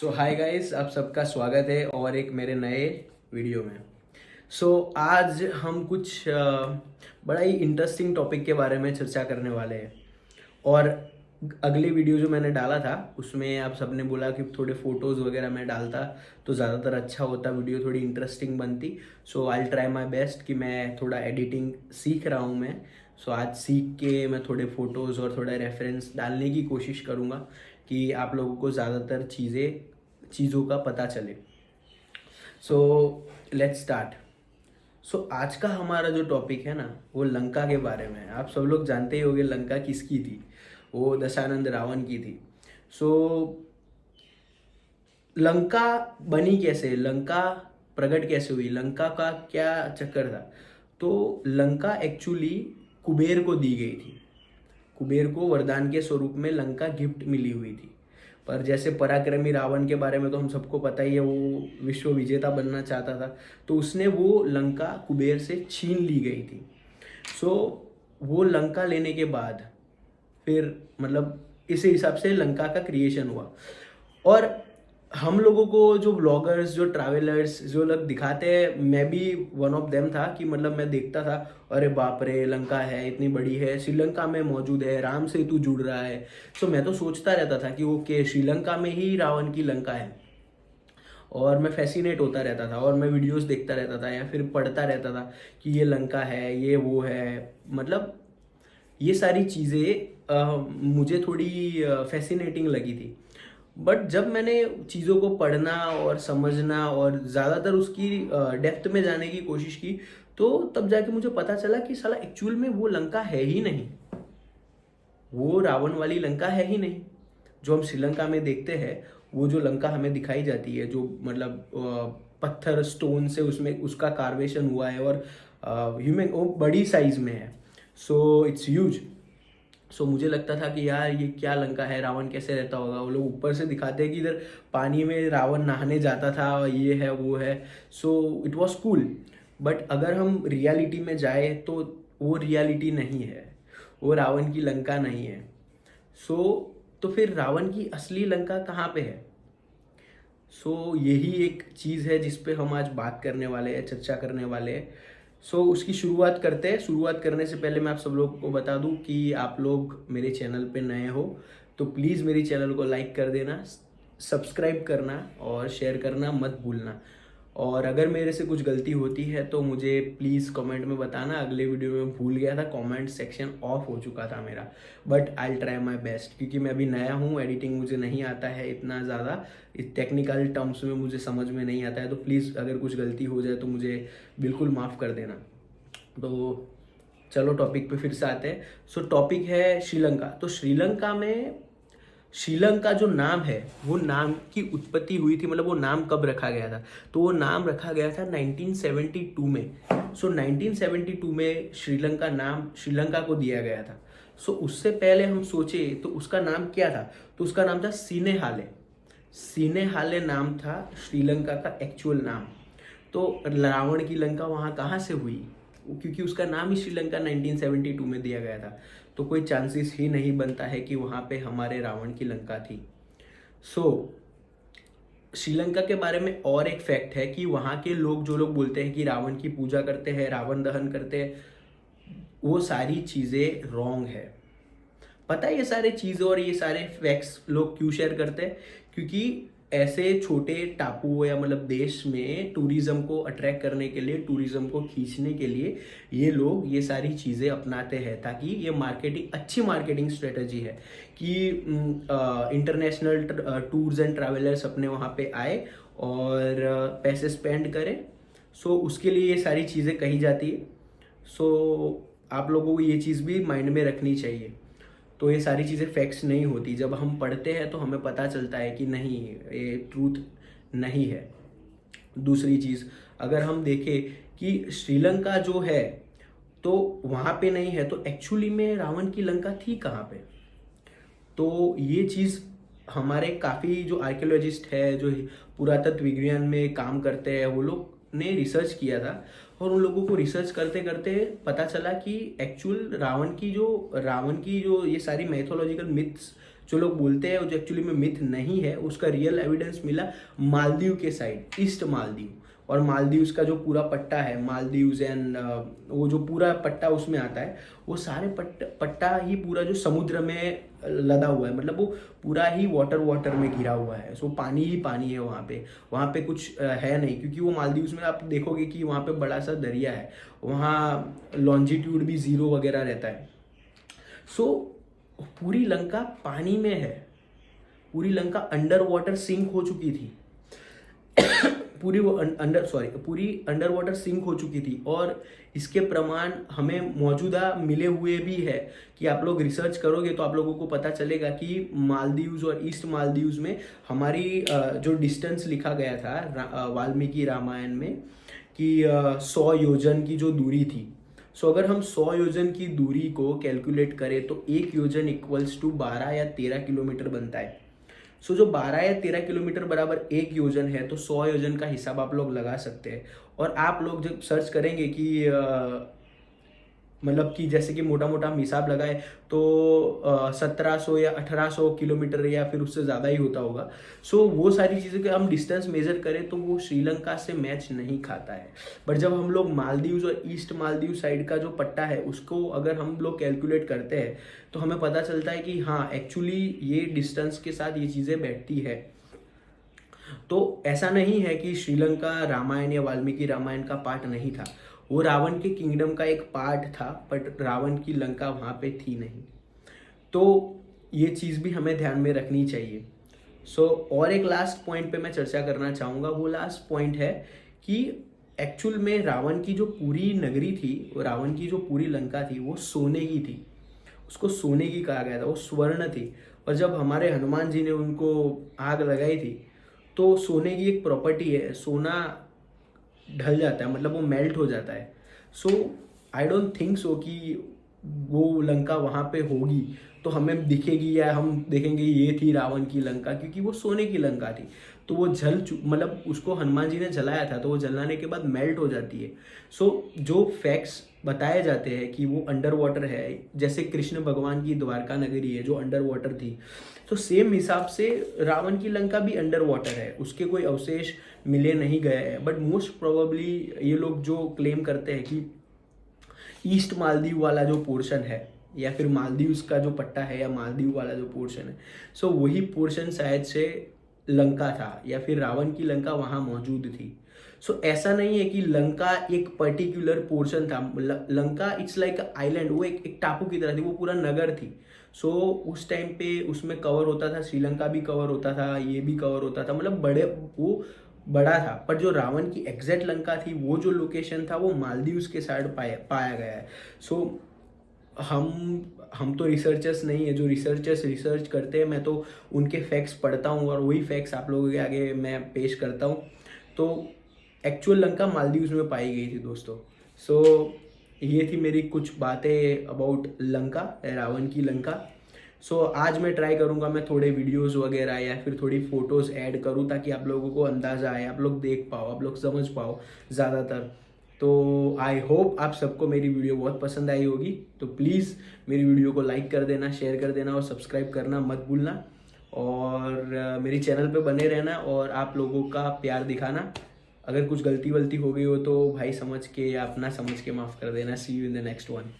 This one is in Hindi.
सो हाय गाइस, आप सबका स्वागत है और एक मेरे नए वीडियो में। आज हम कुछ बड़ा ही इंटरेस्टिंग टॉपिक के बारे में चर्चा करने वाले हैं। और अगली वीडियो जो मैंने डाला था उसमें आप सबने बोला कि थोड़े फोटोज़ वगैरह मैं डालता तो ज़्यादातर अच्छा होता, वीडियो थोड़ी इंटरेस्टिंग बनती। आई ट्राई माई बेस्ट कि मैं थोड़ा एडिटिंग सीख रहा हूँ मैं। आज सीख के मैं थोड़े फ़ोटोज़ और थोड़ा रेफरेंस डालने की कोशिश करूँगा कि आप लोगों को ज़्यादातर चीज़ों का पता चले। Let's start. आज का हमारा जो टॉपिक है ना, वो लंका के बारे में है। आप सब लोग जानते ही होंगे लंका किसकी थी। वो दशानंद रावण की थी। सो लंका बनी कैसे, लंका प्रकट कैसे हुई, लंका का क्या चक्कर था। तो लंका एक्चुअली कुबेर को दी गई थी। कुबेर को वरदान के स्वरूप में लंका गिफ्ट मिली हुई थी। पर जैसे पराक्रमी रावण के बारे में तो हम सबको पता ही है, वो विश्व विजेता बनना चाहता था, तो उसने वो लंका कुबेर से छीन ली गई थी। सो वो लंका लेने के बाद फिर मतलब इस हिसाब से लंका का क्रिएशन हुआ। और हम लोगों को जो ब्लॉगर्स, जो ट्रैवलर्स, जो लोग दिखाते हैं, मैं भी वन ऑफ देम था कि मतलब मैं देखता था, अरे बाप रे लंका है, इतनी बड़ी है, श्रीलंका में मौजूद है, राम सेतु जुड़ रहा है। मैं तो सोचता रहता था कि ओके श्रीलंका में ही रावण की लंका है। और मैं फैसिनेट होता रहता था और मैं वीडियोस देखता रहता था या फिर पढ़ता रहता था कि ये लंका है, ये वो है। मतलब ये सारी चीज़ें मुझे थोड़ी फैसिनेटिंग लगी थी। बट जब मैंने चीज़ों को पढ़ना और समझना और ज़्यादातर उसकी डेप्थ में जाने की कोशिश की, तो तब जाके मुझे पता चला कि साला एक्चुअल में वो लंका है ही नहीं, वो रावण वाली लंका है ही नहीं। जो हम श्रीलंका में देखते हैं, वो जो लंका हमें दिखाई जाती है, जो मतलब पत्थर स्टोन से उसमें उसका कार्वेशन हुआ है और ह्यूमन वो बड़ी साइज में है। It's huge. मुझे लगता था कि यार ये क्या लंका है, रावण कैसे रहता होगा। वो लोग ऊपर से दिखाते हैं कि इधर पानी में रावण नहाने जाता था, ये है वो है। It was cool. बट अगर हम रियलिटी में जाए तो वो रियलिटी नहीं है, वो रावण की लंका नहीं है। तो फिर रावण की असली लंका कहाँ पे है? यही एक चीज़ है जिस पे हम आज बात करने वाले हैं, चर्चा करने वाले हैं। उसकी शुरुआत करते हैं। शुरुआत करने से पहले मैं आप सब लोग को बता दूं कि आप लोग मेरे चैनल पे नए हो तो प्लीज़ मेरी चैनल को लाइक कर देना, सब्सक्राइब करना और शेयर करना मत भूलना। और अगर मेरे से कुछ गलती होती है तो मुझे प्लीज़ कमेंट में बताना। अगले वीडियो में भूल गया था, कमेंट सेक्शन ऑफ हो चुका था मेरा। But I try my best, क्योंकि मैं अभी नया हूँ, एडिटिंग मुझे नहीं आता है इतना ज़्यादा, इस टेक्निकल टर्म्स में मुझे समझ में नहीं आता है। तो प्लीज़ अगर कुछ गलती हो जाए तो मुझे बिल्कुल माफ़ कर देना। तो चलो टॉपिक पे फिर से आते हैं। टॉपिक है श्रीलंका। श्रीलंका जो नाम है, वो नाम की उत्पत्ति हुई थी, मतलब वो नाम कब रखा गया था? तो वो नाम रखा गया था 1972 में। 1972 में श्रीलंका नाम श्रीलंका को दिया गया था। उससे पहले हम सोचे तो उसका नाम क्या था? तो उसका नाम था सिनेहाले। सिनेहाले नाम था श्रीलंका का एक्चुअल नाम। तो रावण की लंका वहाँ कहाँ से हुई? क्योंकि उसका नाम ही श्रीलंका 1972 में दिया गया था, तो कोई चांसेस ही नहीं बनता है कि वहाँ पे हमारे रावण की लंका थी। श्रीलंका के बारे में और एक फैक्ट है कि वहाँ के लोग, जो लोग बोलते हैं कि रावण की पूजा करते हैं, रावण दहन करते हैं, वो सारी चीज़ें रॉन्ग है। पता है ये सारे चीज़ें और ये सारे फैक्ट्स लोग क्यों शेयर करते हैं? क्योंकि ऐसे छोटे टापू या मतलब देश में टूरिज्म को अट्रैक्ट करने के लिए, टूरिज्म को खींचने के लिए ये लोग ये सारी चीज़ें अपनाते हैं, ताकि ये अच्छी मार्केटिंग स्ट्रेटजी है कि इंटरनेशनल टूर्स एंड ट्रैवलर्स अपने वहाँ पे आए और पैसे स्पेंड करें। उसके लिए ये सारी चीज़ें कही जाती है। आप लोगों को ये चीज़ भी माइंड में रखनी चाहिए। तो ये सारी चीज़ें फैक्ट्स नहीं होती, जब हम पढ़ते हैं तो हमें पता चलता है कि नहीं, ये ट्रूथ नहीं है। दूसरी चीज़, अगर हम देखें कि श्रीलंका जो है तो वहाँ पे नहीं है, तो एक्चुअली में रावण की लंका थी कहाँ पे? तो ये चीज़ हमारे काफ़ी जो आर्कियोलॉजिस्ट है, जो पुरातत्व विज्ञान में काम करते हैं, वो लोग ने रिसर्च किया था। और उन लोगों को रिसर्च करते करते पता चला कि एक्चुअल रावण की जो ये सारी मैथोलॉजिकल मिथ्स जो लोग बोलते हैं जो एक्चुअली में मिथ नहीं है, उसका रियल एविडेंस मिला मालदीव के साइड, ईस्ट मालदीव। और मालदीव्स का जो पूरा पट्टा है, मालदीव्स एंड वो जो पूरा पट्टा उसमें आता है, वो सारे पट्टा ही पूरा जो समुद्र में लदा हुआ है, मतलब वो पूरा ही वाटर में घिरा हुआ है। सो पानी ही पानी है वहाँ पे कुछ है नहीं, क्योंकि वो मालदीव्स में आप देखोगे कि वहाँ पे बड़ा सा दरिया है, वहाँ लॉन्जिट्यूड भी 0 वगैरह रहता है। सो पूरी लंका पानी में है, पूरी लंका अंडर वाटर सिंक हो चुकी थी पूरी अंडर वाटर सिंक हो चुकी थी। और इसके प्रमाण हमें मौजूदा मिले हुए भी है कि आप लोग रिसर्च करोगे तो आप लोगों को पता चलेगा कि मालदीव्स और ईस्ट मालदीव्स में हमारी जो डिस्टेंस लिखा गया था वाल्मीकि रामायण में कि 100 योजन की जो दूरी थी। सो अगर हम 100 योजन की दूरी को कैलकुलेट करें तो 1 योजन इक्वल्स टू 12 या 13 किलोमीटर बनता है। सो जो 12 या 13 किलोमीटर बराबर 1 योजन है, तो 100 योजन का हिसाब आप लोग लगा सकते हैं। और आप लोग जब सर्च करेंगे कि मतलब कि जैसे कि मोटा मोटा हम हिसाब लगाए तो 1700 या 1800 किलोमीटर या फिर उससे ज़्यादा ही होता होगा। सो वो सारी चीज़ें का हम डिस्टेंस मेजर करें तो वो श्रीलंका से मैच नहीं खाता है। बट जब हम लोग मालदीव्स और ईस्ट मालदीव साइड का जो पट्टा है उसको अगर हम लोग कैलकुलेट करते हैं तो हमें पता चलता है कि हाँ एक्चुअली ये डिस्टेंस के साथ ये चीज़ें बैठती है। तो ऐसा नहीं है कि श्रीलंका रामायण या वाल्मीकि रामायण का पार्ट नहीं था, वो रावण के किंगडम का एक पार्ट था, बट रावण की लंका वहाँ पे थी नहीं। तो ये चीज़ भी हमें ध्यान में रखनी चाहिए। और एक लास्ट पॉइंट पे मैं चर्चा करना चाहूँगा। वो लास्ट पॉइंट है कि एक्चुअल में रावण की जो पूरी नगरी थी, वो रावण की जो पूरी लंका थी, वो सोने की थी, उसको सोने की कहा गया था, वो स्वर्ण थी। और जब हमारे हनुमान जी ने उनको आग लगाई थी तो सोने की एक प्रॉपर्टी है, सोना ढल जाता है, मतलब वो मेल्ट हो जाता है। सो आई डोंट थिंक सो कि वो लंका वहाँ पे होगी तो हमें दिखेगी या हम देखेंगे ये थी रावण की लंका, क्योंकि वो सोने की लंका थी। तो वो मतलब उसको हनुमान जी ने जलाया था, तो वो जलाने के बाद मेल्ट हो जाती है। सो जो फैक्ट्स बताए जाते हैं कि वो अंडर वाटर है, जैसे कृष्ण भगवान की द्वारका नगरी है जो अंडर वाटर थी, तो सेम हिसाब से रावण की लंका भी अंडर वाटर है, उसके कोई अवशेष मिले नहीं गए हैं। बट मोस्ट प्रोबेबली ये लोग जो क्लेम करते हैं कि ईस्ट मालदीव वाला जो पोर्शन है या फिर मालदीव्स का जो पट्टा है या मालदीव वाला जो पोर्शन है, सो वही पोर्शन शायद से लंका था या फिर रावण की लंका वहाँ मौजूद थी। सो ऐसा नहीं है कि लंका एक पर्टिकुलर पोर्शन था। लंका इट्स लाइक आइलैंड, वो एक टापू की तरह थी, वो पूरा नगर थी। सो उस टाइम पे उसमें कवर होता था, श्रीलंका भी कवर होता था, ये भी कवर होता था, मतलब वो बड़ा था। पर जो रावण की एग्जैक्ट लंका थी, वो जो लोकेशन था, वो मालदीव्स के साइड पाया गया है। सो हम तो रिसर्चर्स नहीं है, जो रिसर्चर्स रिसर्च करते हैं, मैं तो उनके फैक्ट्स पढ़ता हूँ और वही फैक्ट्स आप लोगों के आगे मैं पेश करता हूँ। तो एक्चुअल लंका मालदीव्स में पाई गई थी दोस्तों। सो ये थी मेरी कुछ बातें अबाउट लंका, रावण की लंका। आज मैं ट्राई करूँगा मैं थोड़े वीडियोस वगैरह या फिर थोड़ी फोटोज़ ऐड करूँ ताकि आप लोगों को अंदाज़ा आए, आप लोग देख पाओ, आप लोग समझ पाओ ज़्यादातर। तो आई होप आप सबको मेरी वीडियो बहुत पसंद आई होगी। तो प्लीज़ मेरी वीडियो को लाइक कर देना, शेयर कर देना और सब्सक्राइब करना मत भूलना। और मेरी चैनल पे बने रहना और आप लोगों का प्यार दिखाना। अगर कुछ गलती वलती हो गई हो तो भाई समझ के या अपना समझ के माफ़ कर देना। See you in the next one.